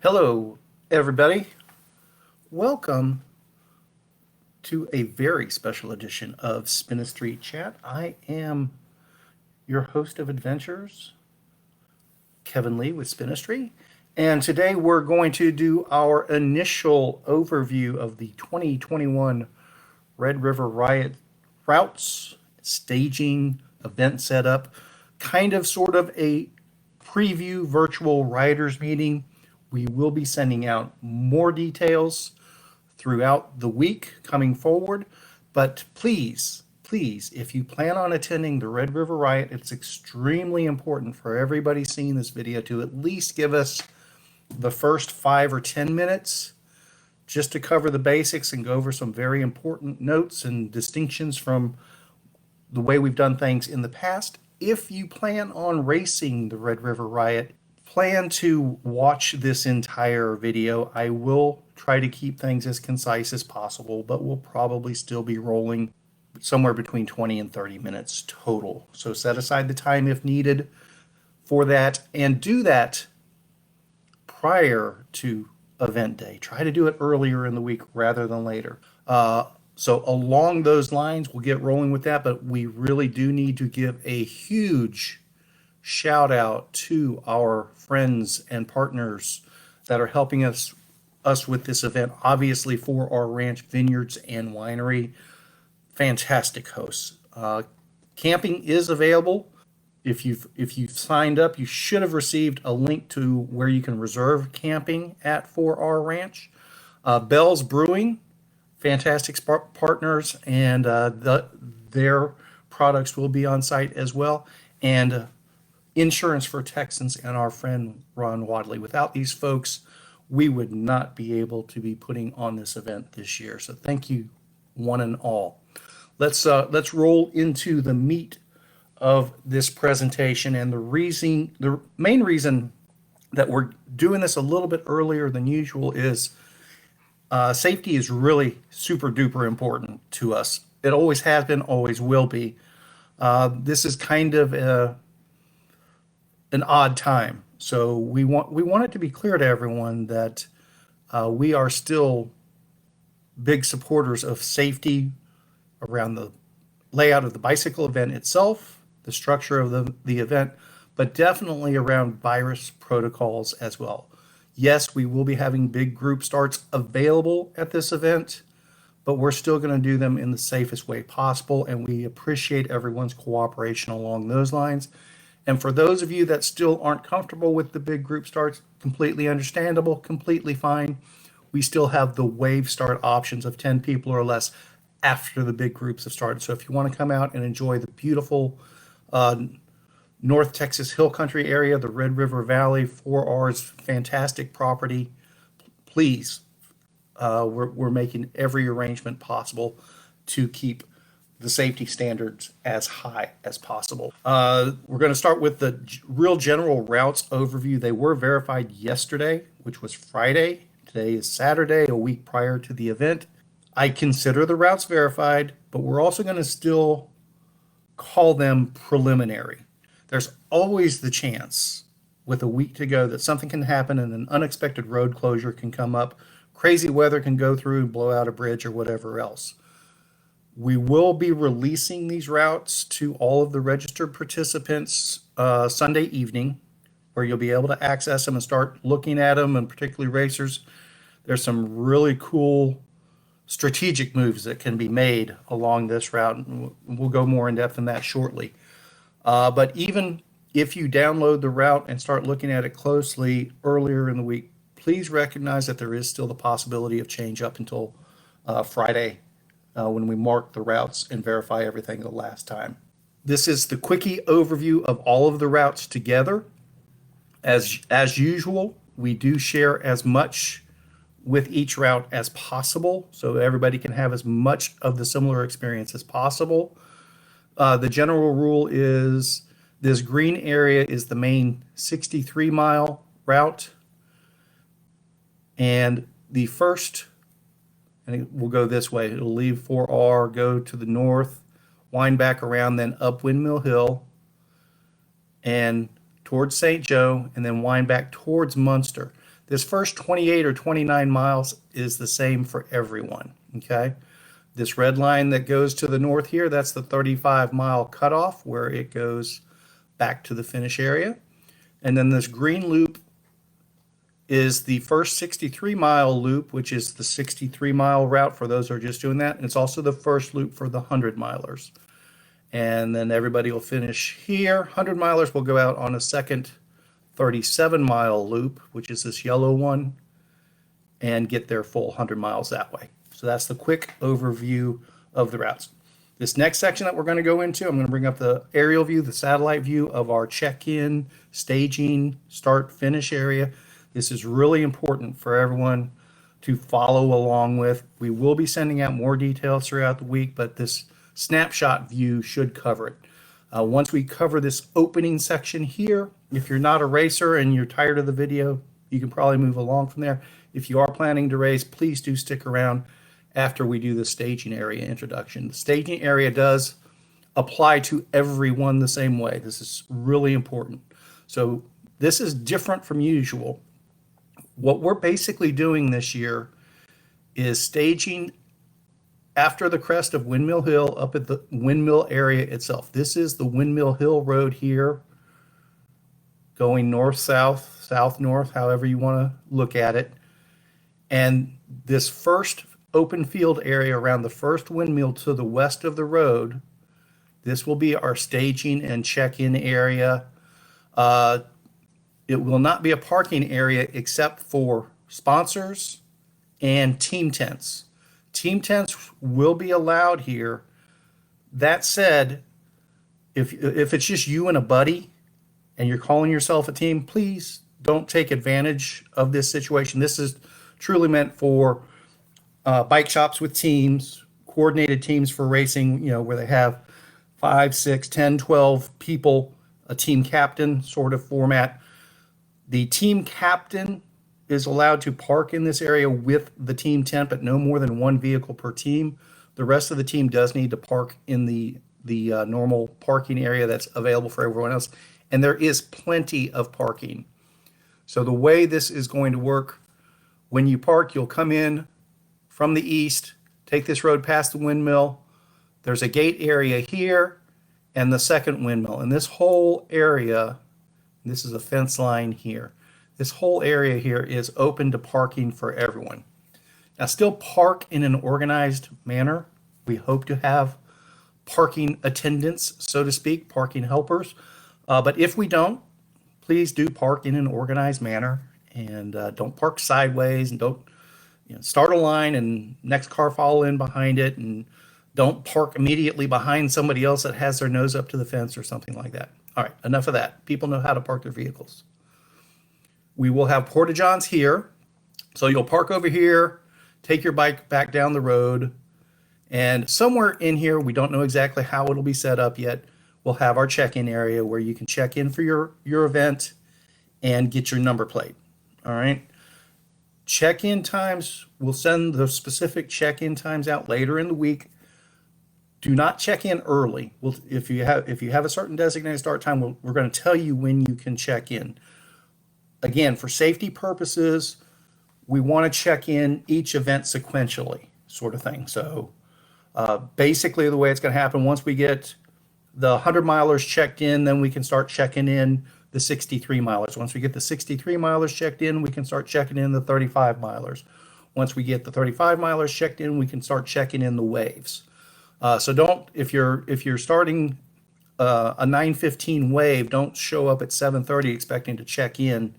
Hello, everybody. Welcome to a very special edition of Spin Street Chat. I am your host of adventures, Kevin Lee with Spinistry. And today we're going to do our initial overview of the 2021 Red River Riot routes, staging, event setup, kind of sort of a preview virtual riders meeting. We will be sending out more details throughout the week coming forward. But please, if you plan on attending the Red River Riot, it's extremely important for everybody seeing this video to at least give us the first 5 or 10 minutes just to cover the basics and go over some very important notes and distinctions from the way we've done things in the past. If you plan on racing the Red River Riot, plan to watch this entire video. I will try to keep things as concise as possible, but we'll probably still be rolling somewhere between 20 and 30 minutes total. So set aside the time if needed for that, and do that prior to event day. Try to do it earlier in the week rather than later. So along those lines, we'll get rolling with that, but we really do need to give a huge shout out to our friends and partners that are helping us with this event. Obviously, for our ranch, vineyards, and winery, fantastic hosts. Camping is available. If you've signed up, you should have received a link to where you can reserve camping at for our ranch. Bell's Brewing, fantastic partners, and their products will be on site as well. And Insurance for Texans and our friend Ron Wadley. Without these folks, we would not be able to be putting on this event this year. So thank you, one and all. Let's roll into the meat of this presentation. And the main reason that we're doing this a little bit earlier than usual is safety is really super duper important to us. It always has been, always will be. This is kind of an odd time. So we want it to be clear to everyone that we are still big supporters of safety around the layout of the bicycle event itself, the structure of the event, but definitely around virus protocols as well. Yes, we will be having big group starts available at this event, but we're still going to do them in the safest way possible, and we appreciate everyone's cooperation along those lines. And for those of you that still aren't comfortable with the big group starts, completely understandable, completely fine. We still have the wave start options of 10 people or less after the big groups have started. So if you want to come out and enjoy the beautiful North Texas Hill Country area, the Red River Valley, 4R's fantastic property, please, we're making every arrangement possible to keep the safety standards as high as possible. We're going to start with the real general routes overview. They were verified yesterday, which was Friday. Today is Saturday, a week prior to the event. I consider the routes verified, but we're also going to still call them preliminary. There's always the chance with a week to go that something can happen and an unexpected road closure can come up. Crazy weather can go through and blow out a bridge or whatever else. We will be releasing these routes to all of the registered participants Sunday evening, where you'll be able to access them and start looking at them, and particularly racers. There's some really cool strategic moves that can be made along this route, and we'll go more in depth in that shortly. But even if you download the route and start looking at it closely earlier in the week, please recognize that there is still the possibility of change up until Friday when we mark the routes and verify everything the last time. This is the quickie overview of all of the routes together. As usual, we do share as much with each route as possible, so everybody can have as much of the similar experience as possible. The general rule is this green area is the main 63-mile route, and the first, and we'll go this way, it'll leave 4R, go to the north, wind back around, then up Windmill Hill, and towards St. Joe, and then wind back towards Munster. This first 28 or 29 miles is the same for everyone, okay? This red line that goes to the north here, that's the 35-mile cutoff where it goes back to the finish area. And then this green loop is the first 63-mile loop, which is the 63-mile route for those who are just doing that. And it's also the first loop for the 100-milers. And then everybody will finish here. 100-milers will go out on a second 37-mile loop, which is this yellow one, and get their full 100 miles that way. So that's the quick overview of the routes. This next section that we're going to go into, I'm going to bring up the aerial view, the satellite view of our check-in, staging, start, finish area. This is really important for everyone to follow along with. We will be sending out more details throughout the week, but this snapshot view should cover it. Once we cover this opening section here, if you're not a racer and you're tired of the video, you can probably move along from there. If you are planning to race, please do stick around after we do the staging area introduction. The staging area does apply to everyone the same way. This is really important. So this is different from usual. What we're basically doing this year is staging after the crest of Windmill Hill up at the windmill area itself. This is the Windmill Hill Road here, going north-south, south-north, however you want to look at it. And this first open field area around the first windmill to the west of the road, this will be our staging and check-in area. It will not be a parking area except for sponsors and team tents. Team tents will be allowed here. That said, if it's just you and a buddy and you're calling yourself a team, please don't take advantage of this situation. This is truly meant for bike shops with teams, coordinated teams for racing, where they have 5, 6, 10, 12 people, a team captain sort of format. The team captain is allowed to park in this area with the team tent, but no more than one vehicle per team. The rest of the team does need to park in the normal parking area that's available for everyone else. And there is plenty of parking. So the way this is going to work, when you park, you'll come in from the east, take this road past the windmill. There's a gate area here and the second windmill. And this whole area, this is a fence line here. This whole area here is open to parking for everyone. Now, still park in an organized manner. We hope to have parking attendants, so to speak, parking helpers. But if we don't, please do park in an organized manner, and don't park sideways, and don't start a line and next car follow in behind it, and don't park immediately behind somebody else that has their nose up to the fence or something like that. All right, enough of that. People know how to park their vehicles. We will have porta-johns here. So you'll park over here, take your bike back down the road, and somewhere in here, we don't know exactly how it'll be set up yet, we'll have our check-in area where you can check in for your event and get your number plate. All right. Check-in times, we'll send the specific check-in times out later in the week. Do not check in early. If you have a certain designated start time, we're going to tell you when you can check in. Again, for safety purposes, we want to check in each event sequentially, sort of thing. So basically the way it's going to happen, once we get the 100-milers checked in, then we can start checking in the 63-milers. Once we get the 63-milers checked in, we can start checking in the 35-milers. Once we get the 35-milers checked in, we can start checking in the waves. So don't, if you're starting a 9:15 wave, don't show up at 7:30 expecting to check in.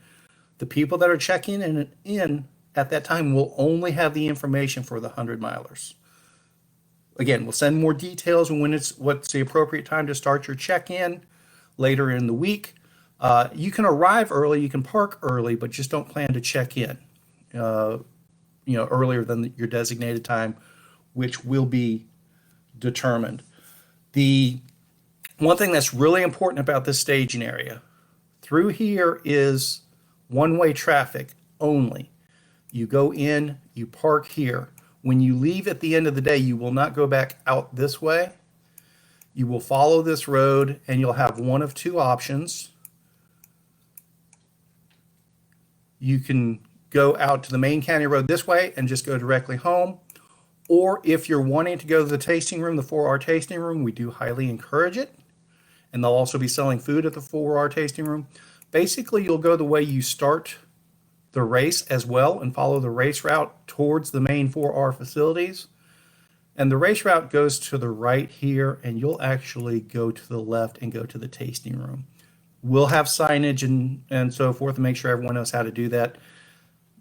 The people that are checking in at that time will only have the information for the 100-milers. Again, we'll send more details on what's the appropriate time to start your check-in later in the week. You can arrive early, you can park early, but just don't plan to check in, earlier than your designated time, which will be determined. The one thing that's really important about this staging area, through here is one-way traffic only. You go in, you park here. When you leave at the end of the day, you will not go back out this way. You will follow this road, and you'll have one of two options. You can go out to the main county road this way and just go directly home. Or if you're wanting to go to the tasting room, the 4R tasting room, we do highly encourage it. And they'll also be selling food at the 4R tasting room. Basically, you'll go the way you start the race as well and follow the race route towards the main 4R facilities. And the race route goes to the right here, and you'll actually go to the left and go to the tasting room. We'll have signage and so forth to make sure everyone knows how to do that.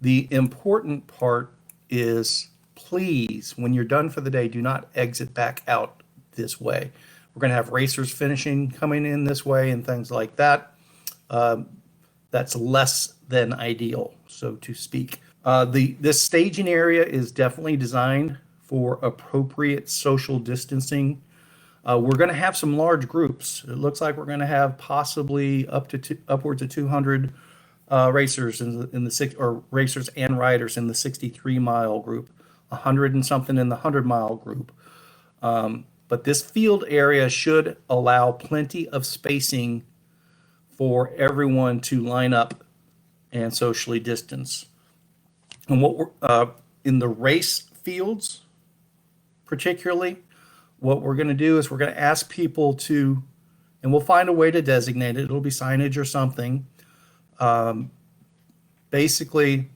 The important part is, please, when you're done for the day, do not exit back out this way. We're going to have racers finishing coming in this way and things like that. That's less than ideal, so to speak. This staging area is definitely designed for appropriate social distancing. We're going to have some large groups. It looks like we're going to have possibly upwards of 200 racers in the six, or racers and riders in the 63-mile group, 100 and something in the 100-mile group. But this field area should allow plenty of spacing for everyone to line up and socially distance. And what we're in the race fields, particularly, what we're going to do is we're going to ask people to, and we'll find a way to designate it. It'll be signage or something. Basically,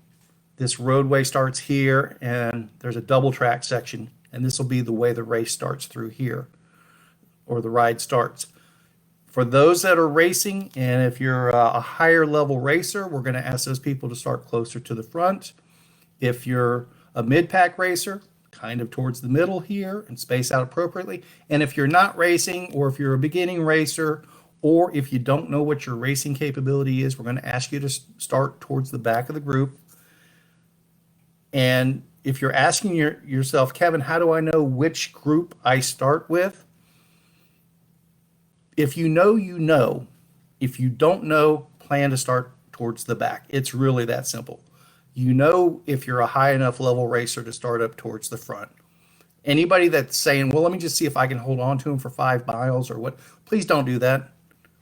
this roadway starts here, and there's a double track section, and this will be the way the race starts through here, or the ride starts. For those that are racing, and if you're a higher level racer, we're going to ask those people to start closer to the front. If you're a mid-pack racer, kind of towards the middle here and space out appropriately. And if you're not racing, or if you're a beginning racer, or if you don't know what your racing capability is, we're going to ask you to start towards the back of the group. And if you're asking yourself, Kevin, how do I know which group I start with? If you know, you know. If you don't know, plan to start towards the back. It's really that simple. You know if you're a high enough level racer to start up towards the front. Anybody that's saying, well, let me just see if I can hold on to him for 5 miles or what, please don't do that.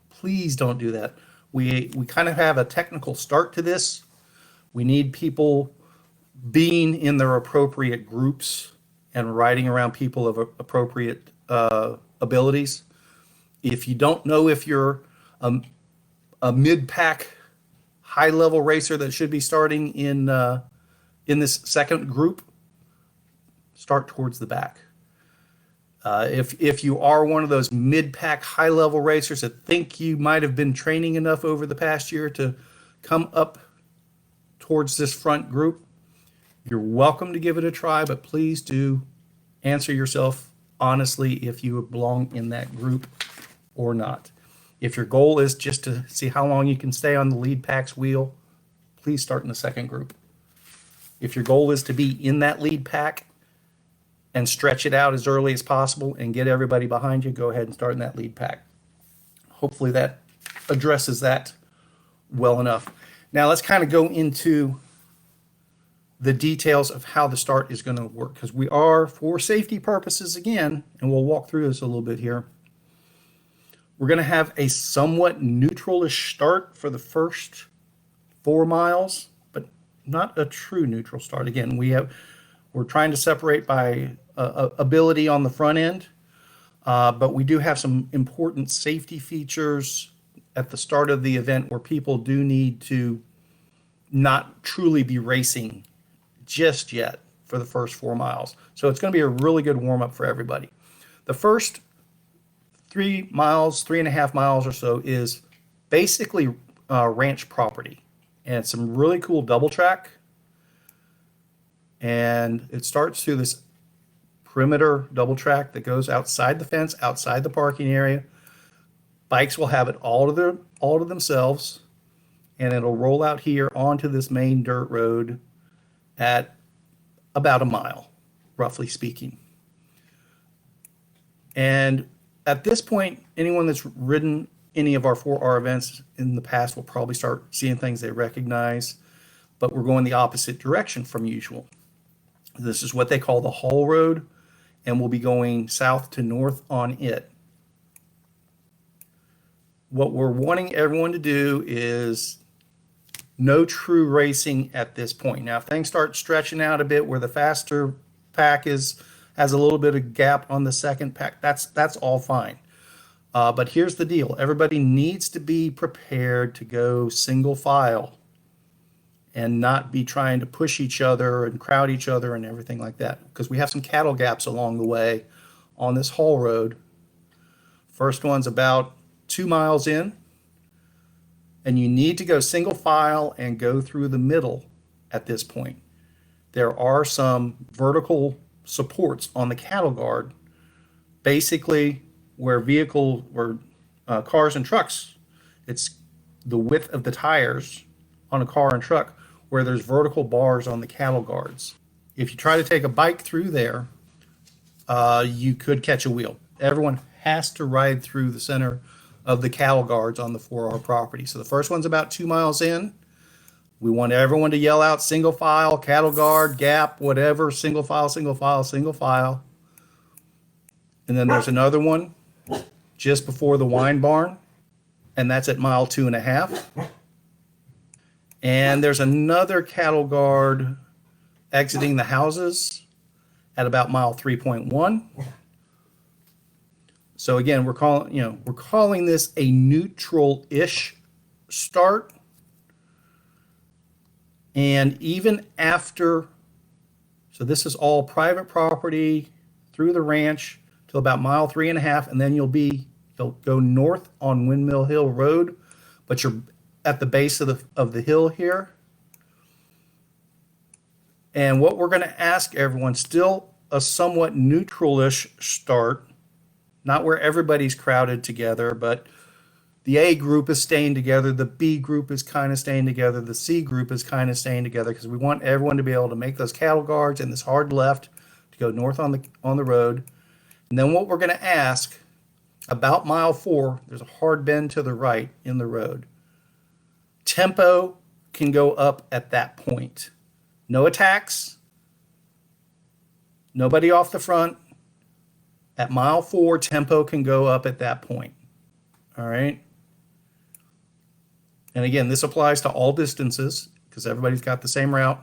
Please don't do that. We kind of have a technical start to this. We need people being in their appropriate groups and riding around people of appropriate abilities. If you don't know if you're a mid-pack high-level racer that should be starting in this second group, start towards the back. If you are one of those mid-pack high-level racers that think you might have been training enough over the past year to come up towards this front group, you're welcome to give it a try, but please do answer yourself honestly if you belong in that group or not. If your goal is just to see how long you can stay on the lead pack's wheel, please start in the second group. If your goal is to be in that lead pack and stretch it out as early as possible and get everybody behind you, go ahead and start in that lead pack. Hopefully that addresses that well enough. Now let's kind of go into the details of how the start is going to work, because we are, for safety purposes again, and we'll walk through this a little bit here, we're going to have a somewhat neutral-ish start for the first 4 miles, but not a true neutral start. Again, we're trying to separate by ability on the front end, but we do have some important safety features at the start of the event where people do need to not truly be racing just yet for the first 4 miles. So it's going to be a really good warm-up for everybody. The first 3 miles, 3.5 miles or so is basically ranch property. And it's some really cool double track. And it starts through this perimeter double track that goes outside the fence, outside the parking area. Bikes will have it all to themselves. And it'll roll out here onto this main dirt road at about a mile, roughly speaking. And at this point, anyone that's ridden any of our 4R events in the past will probably start seeing things they recognize, but we're going the opposite direction from usual. This is what they call the haul road, and we'll be going south to north on it. What we're wanting everyone to do is No true racing at this point. Now, if things start stretching out a bit where the faster pack has a little bit of gap on the second pack, that's all fine. But here's the deal. Everybody needs to be prepared to go single file and not be trying to push each other and crowd each other and everything like that. Because we have some cattle gaps along the way on this haul road. First one's about 2 miles in, and you need to go single file and go through the middle at this point. There are some vertical supports on the cattle guard, basically where cars and trucks, it's the width of the tires on a car and truck where there's vertical bars on the cattle guards. If you try to take a bike through there, you could catch a wheel. Everyone has to ride through the center of the cattle guards on the 4R property. So the first one's about 2 miles in. We want everyone to yell out single file, cattle guard, gap, whatever, single file, single file, single file. And then there's another one just before the wine barn, and that's at mile 2.5. And there's another cattle guard exiting the houses at about mile 3.1. So again, we're calling this a neutral-ish start. And even after, so this is all private property through the ranch till about mile 3.5, and then you'll go north on Windmill Hill Road, but you're at the base of the hill here. And what we're going to ask everyone, still a somewhat neutral-ish start, not where everybody's crowded together, but the A group is staying together, the B group is kind of staying together, the C group is kind of staying together, because we want everyone to be able to make those cattle guards and this hard left to go north on the road. And then what we're going to ask, about mile 4, there's a hard bend to the right in the road. Tempo can go up at that point. No attacks, nobody off the front. At mile 4, tempo can go up at that point. All right. And again, this applies to all distances because everybody's got the same route.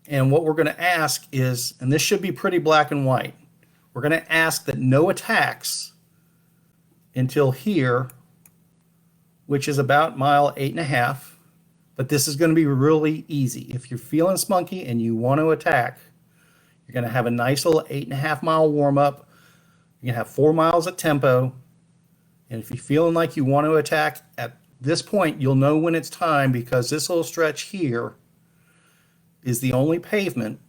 And what we're going to ask is, and this should be pretty black and white, we're going to ask that no attacks until here, which is about mile 8.5. But this is going to be really easy. If you're feeling spunky and you want to attack, you're going to have a nice little 8.5-mile warm-up. You're going to have 4 miles at tempo. And if you're feeling like you want to attack at this point, you'll know when it's time, because this little stretch here is the only pavement.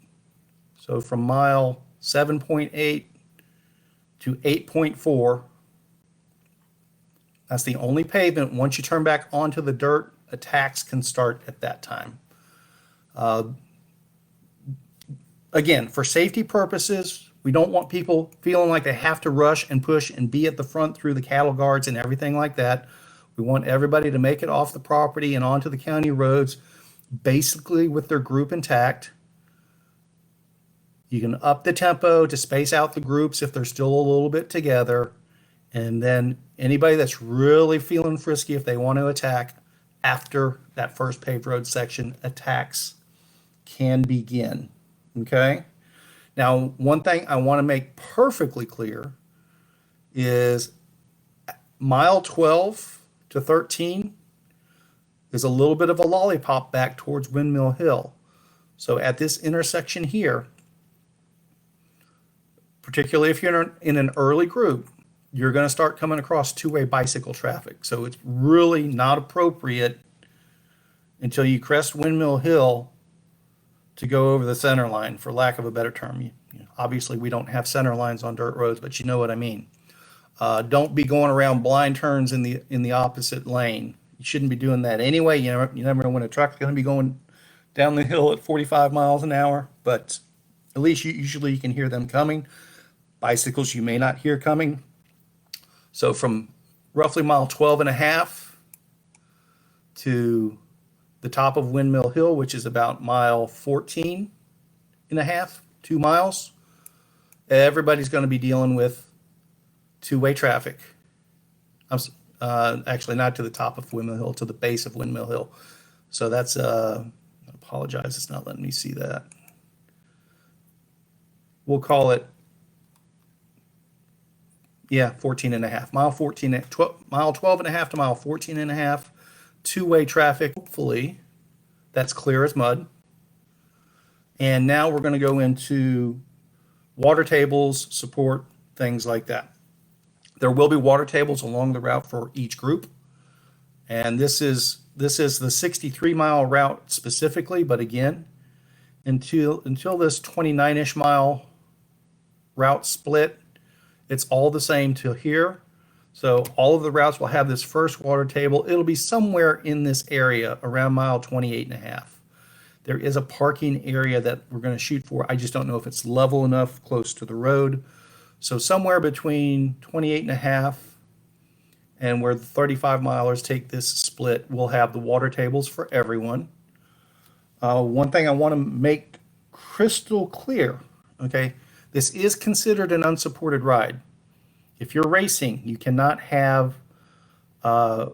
So from mile 7.8 to 8.4, that's the only pavement. Once you turn back onto the dirt, attacks can start at that time. Again, for safety purposes, we don't want people feeling like they have to rush and push and be at the front through the cattle guards and everything like that. We want everybody to make it off the property and onto the county roads, basically with their group intact. You can up the tempo to space out the groups if they're still a little bit together. And then anybody that's really feeling frisky, if they want to attack after that first paved road section, attacks can begin. Okay? Now, one thing I want to make perfectly clear is mile 12 to 13 is a little bit of a lollipop back towards Windmill Hill. So at this intersection here, particularly if you're in an early group, you're going to start coming across two-way bicycle traffic. So it's really not appropriate until you crest Windmill Hill to go over the center line, for lack of a better term. Obviously, we don't have center lines on dirt roads, but you know what I mean. Don't be going around blind turns in the opposite lane. You shouldn't be doing that anyway. You never know when a truck's going to be going down the hill at 45 miles an hour, but at least usually you can hear them coming. Bicycles you may not hear coming. So from roughly mile 12.5 to the top of Windmill Hill, which is about mile 14.5, 2 miles, everybody's going to be dealing with two-way traffic. Actually, not to the top of Windmill Hill, to the base of Windmill Hill. So that's, I apologize, it's not letting me see that. We'll call it, yeah, 14 and a half. Mile 14, 12, mile 12 and a half to mile 14 and a half. Two-way traffic. Hopefully, that's clear as mud. And now we're going to go into water tables, support, things like that. There will be water tables along the route for each group. And this is the 63-mile route specifically, but again, until this 29-ish mile route split, it's all the same till here. So all of the routes will have this first water table. It'll be somewhere in this area around mile 28 and a half. There is a parking area that we're going to shoot for. I just don't know if it's level enough close to the road. So somewhere between 28 and a half and where the 35 milers take this split, we'll have the water tables for everyone. One thing I want to make crystal clear, okay, this is considered an unsupported ride. If you're racing, you cannot have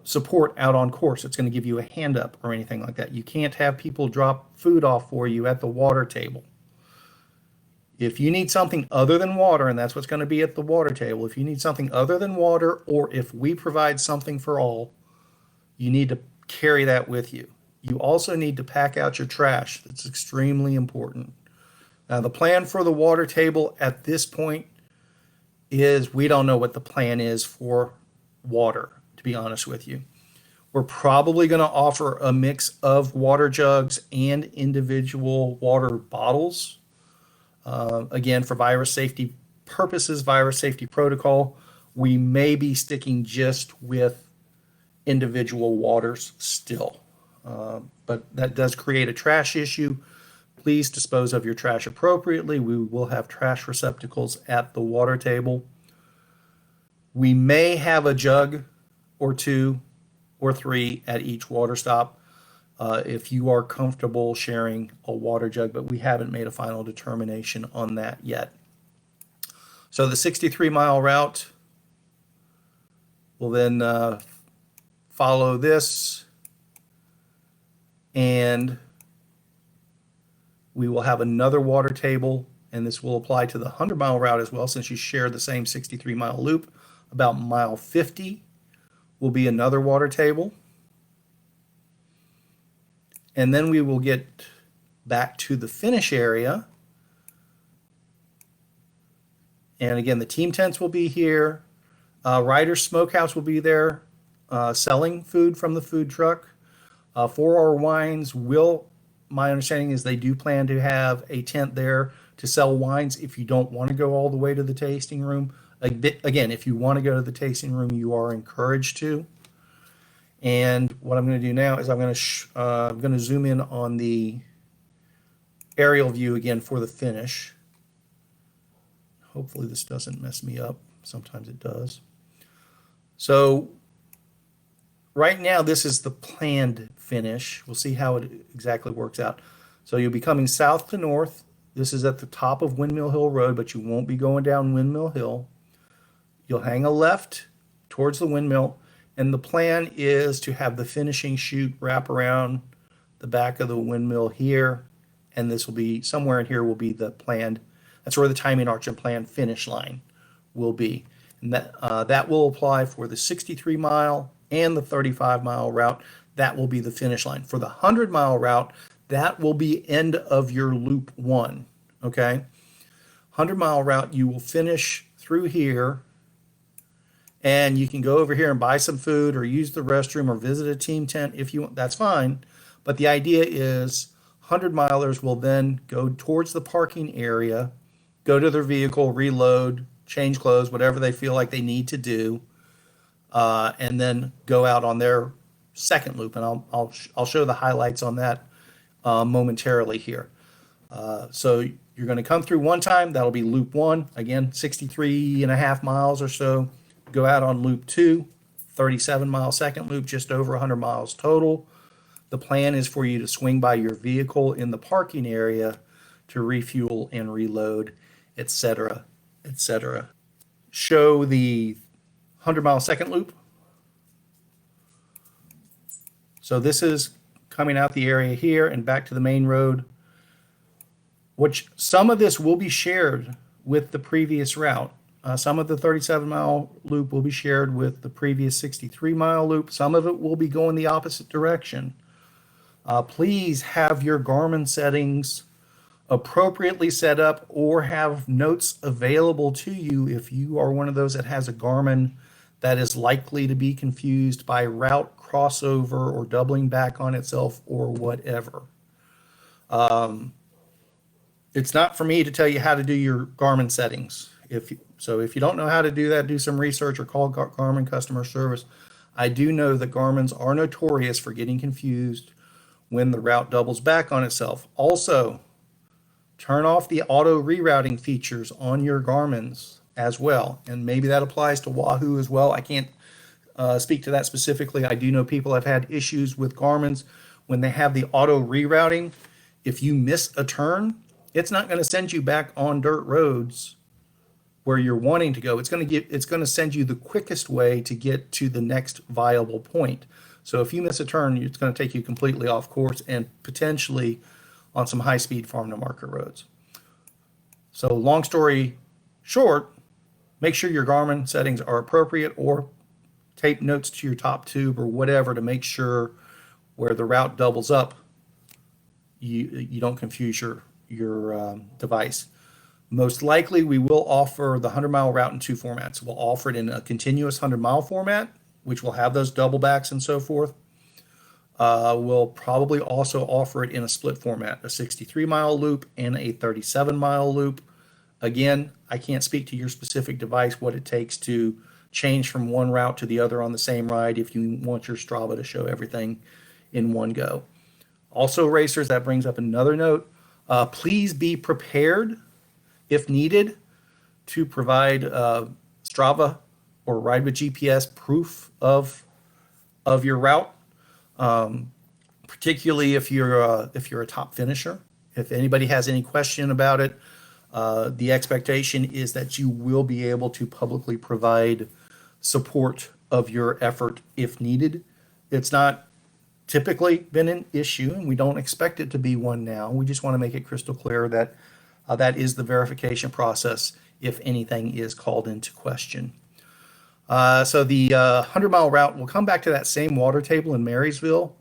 support out on course. It's going to give you a hand up or anything like that. You can't have people drop food off for you at the water table. If you need something other than water, and that's what's going to be at the water table, if you need something other than water, or if we provide something for all, you need to carry that with you. You also need to pack out your trash. That's extremely important. Now, the plan for the water table at this point is we don't know what the plan is for water, to be honest with you. We're probably going to offer a mix of water jugs and individual water bottles. Again, for virus safety purposes, virus safety protocol, we may be sticking just with individual waters still. But that does create a trash issue. Please dispose of your trash appropriately. We will have trash receptacles at the water table. We may have a jug or two or three at each water stop if you are comfortable sharing a water jug, but we haven't made a final determination on that yet. So the 63-mile route will then follow this, and we will have another water table, and this will apply to the 100-mile route as well, since you share the same 63-mile loop. About mile 50 will be another water table. And then we will get back to the finish area. And again, the team tents will be here. Ryder's Smokehouse will be there selling food from the food truck. For our wines, my understanding is they do plan to have a tent there to sell wines if you don't want to go all the way to the tasting room. Again, if you want to go to the tasting room, you are encouraged to. And what I'm going to do now is I'm going to zoom in on the aerial view again for the finish. Hopefully this doesn't mess me up. Sometimes it does. So right now this is the planned finish. We'll see how it exactly works out. So you'll be coming south to north. This is at the top of Windmill Hill Road, but you won't be going down Windmill Hill. You'll hang a left towards the windmill, and the plan is to have the finishing chute wrap around the back of the windmill here, and this will be somewhere in here will be the planned. That's where the timing arch and planned finish line will be, and that will apply for the 63-mile and the 35-mile route. That will be the finish line. For the 100-mile route, that will be end of your loop one. Okay, 100-mile route, you will finish through here. And you can go over here and buy some food or use the restroom or visit a team tent if you want. That's fine. But the idea is 100 milers will then go towards the parking area, go to their vehicle, reload, change clothes, whatever they feel like they need to do, and then go out on their second loop. And I'll show the highlights on that momentarily here. So you're going to come through one time. That'll be loop one. Again, 63 and a half miles or so. Go out on loop 2, 37-mile second loop, just over 100 miles total. The plan is for you to swing by your vehicle in the parking area to refuel and reload, etc., etc. Show the 100-mile second loop. So this is coming out the area here and back to the main road, which some of this will be shared with the previous route. Some of the 37-mile loop will be shared with the previous 63-mile loop. Some of it will be going the opposite direction. Please have your Garmin settings appropriately set up or have notes available to you if you are one of those that has a Garmin that is likely to be confused by route crossover or doubling back on itself or whatever. It's not for me to tell you how to do your Garmin settings. If you don't know how to do that, do some research or call Garmin customer service. I do know that Garmin's are notorious for getting confused when the route doubles back on itself. Also, turn off the auto rerouting features on your Garmin's as well. And maybe that applies to Wahoo as well. I can't speak to that specifically. I do know people have had issues with Garmin's when they have the auto rerouting. If you miss a turn, it's not going to send you back on dirt roads where you're wanting to go. It's going to send you the quickest way to get to the next viable point. So if you miss a turn, it's going to take you completely off course and potentially on some high-speed farm-to-market roads. So long story short, make sure your Garmin settings are appropriate or tape notes to your top tube or whatever to make sure where the route doubles up, you don't confuse your device. Most likely, we will offer the 100-mile route in two formats. We'll offer it in a continuous 100-mile format, which will have those double backs and so forth. We'll probably also offer it in a split format, a 63-mile loop and a 37-mile loop. Again, I can't speak to your specific device, what it takes to change from one route to the other on the same ride if you want your Strava to show everything in one go. Also, racers, that brings up another note. Please be prepared, if needed, to provide Strava or Ride with GPS proof of your route, particularly if you're a top finisher. If anybody has any question about it, the expectation is that you will be able to publicly provide support of your effort if needed. It's not typically been an issue, and we don't expect it to be one now. We just want to make it crystal clear that that is the verification process if anything is called into question. So the 100-mile route, we'll come back to that same water table in Marysville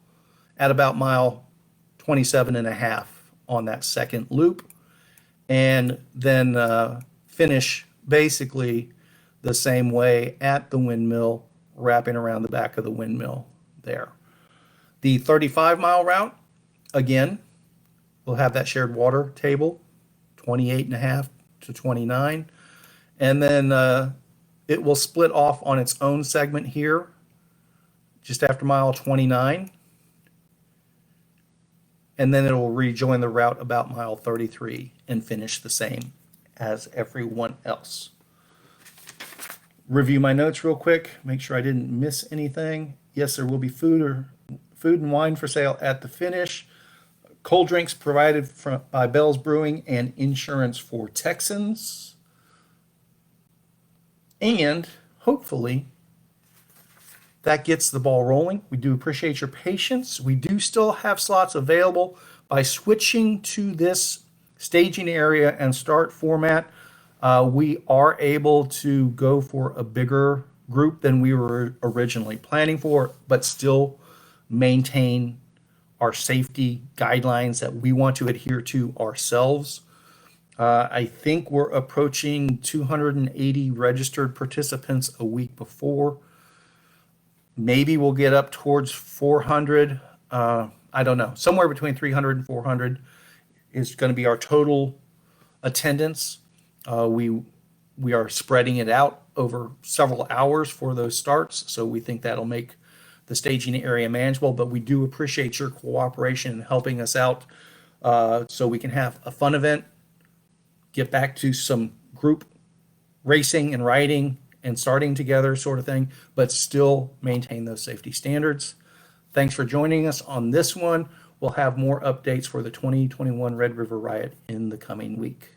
at about mile 27.5 on that second loop, and then finish basically the same way at the windmill, wrapping around the back of the windmill there. The 35-mile route, again, we'll have that shared water table, 28.5 to 29. And then it will split off on its own segment here, just after mile 29. And then it will rejoin the route about mile 33 and finish the same as everyone else. Review my notes real quick, make sure I didn't miss anything. Yes, there will be food and wine for sale at the finish. Cold drinks provided by Bell's Brewing, and insurance for Texans. And hopefully that gets the ball rolling. We do appreciate your patience. We do still have slots available. By switching to this staging area and start format, we are able to go for a bigger group than we were originally planning for, but still maintain our safety guidelines that we want to adhere to ourselves. I think we're approaching 280 registered participants a week before. Maybe we'll get up towards 400. I don't know. Somewhere between 300 and 400 is going to be our total attendance. We are spreading it out over several hours for those starts, so we think that'll make the staging area manageable, but we do appreciate your cooperation in helping us out so we can have a fun event, get back to some group racing and riding and starting together sort of thing, but still maintain those safety standards. Thanks for joining us on this one. We'll have more updates for the 2021 Red River Riot in the coming week.